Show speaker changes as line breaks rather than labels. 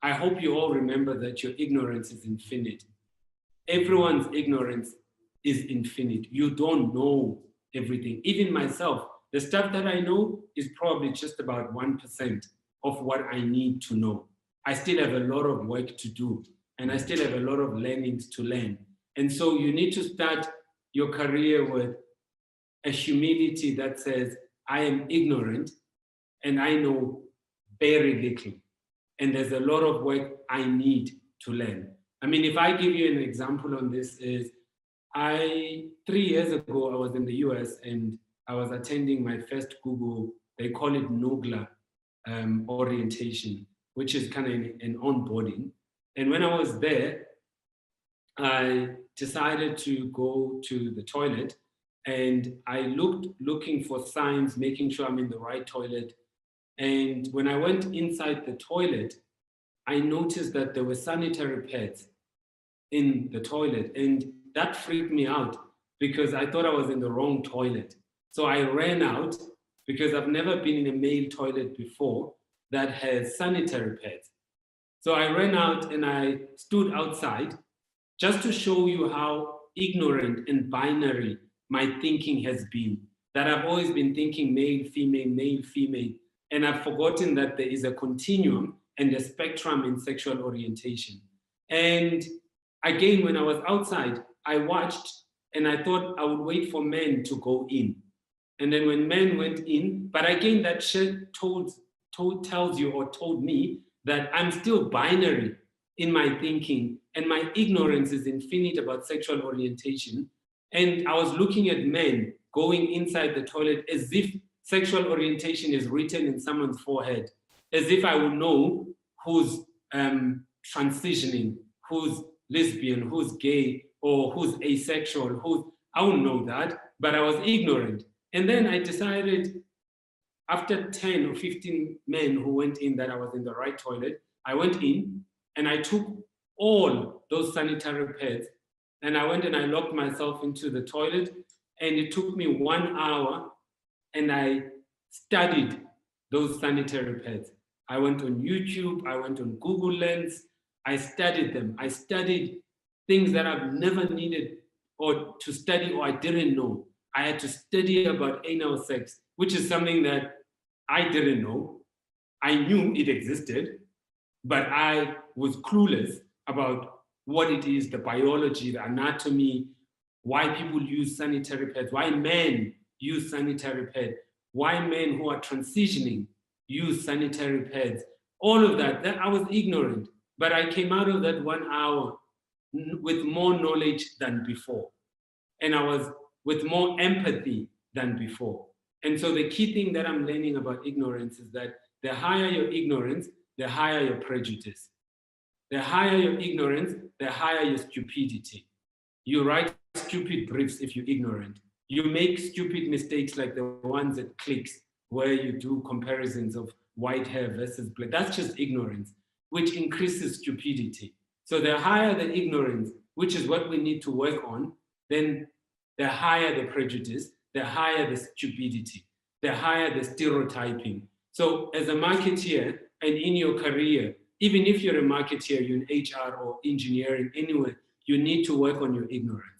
I hope you all remember that your ignorance is infinite. Everyone's ignorance is infinite. You don't know everything. Even myself, the stuff that I know is probably just about 1% of what I need to know. I still have a lot of work to do, and I still have a lot of learnings to learn. And so you need to start your career with a humility that says, I am ignorant and I know very little. And there's a lot of work I need to learn. I mean, if I give you an example on this is, 3 years ago, I was in the US and I was attending my first Google, they call it NOGLA orientation, which is kind of an onboarding. And when I was there, I decided to go to the toilet, and I looking for signs, making sure I'm in the right toilet. And when I went inside the toilet, I noticed that there were sanitary pads in the toilet, and that freaked me out because I thought I was in the wrong toilet. So I ran out because I've never been in a male toilet before that has sanitary pads. So I ran out and I stood outside just to show you how ignorant and binary my thinking has been. That I've always been thinking male, female, and I've forgotten that there is a continuum and a spectrum in sexual orientation. And again, when I was outside, I watched and I thought I would wait for men to go in. And then when men went in, but again, that shit tells you or told me that I'm still binary in my thinking and my ignorance is infinite about sexual orientation. And I was looking at men going inside the toilet as if sexual orientation is written in someone's forehead, as if I would know who's transitioning, who's lesbian, who's gay, or who's asexual, I wouldn't know that, but I was ignorant. And then I decided, after 10 or 15 men who went in, that I was in the right toilet. I went in and I took all those sanitary pads and I went and I locked myself into the toilet, and it took me 1 hour and I studied those sanitary pads. I went on YouTube, I went on Google Lens, I studied them. I studied things that I've never needed or to study or I didn't know. I had to study about anal sex, which is something that I didn't know. I knew it existed, but I was clueless about what it is, the biology, the anatomy, why people use sanitary pads, why men use sanitary pads, why men who are transitioning use sanitary pads. All of that I was ignorant, but I came out of that 1 hour with more knowledge than before. And I was with more empathy than before. And so the key thing that I'm learning about ignorance is that the higher your ignorance, the higher your prejudice. The higher your ignorance, the higher your stupidity. You write stupid briefs if you're ignorant. You make stupid mistakes like the ones at Clicks, where you do comparisons of white hair versus black. That's just ignorance, which increases stupidity. So the higher the ignorance, which is what we need to work on, then the higher the prejudice, the higher the stupidity, the higher the stereotyping. So as a marketeer and in your career, even if you're a marketeer, you're in HR or engineering, anyway, you need to work on your ignorance.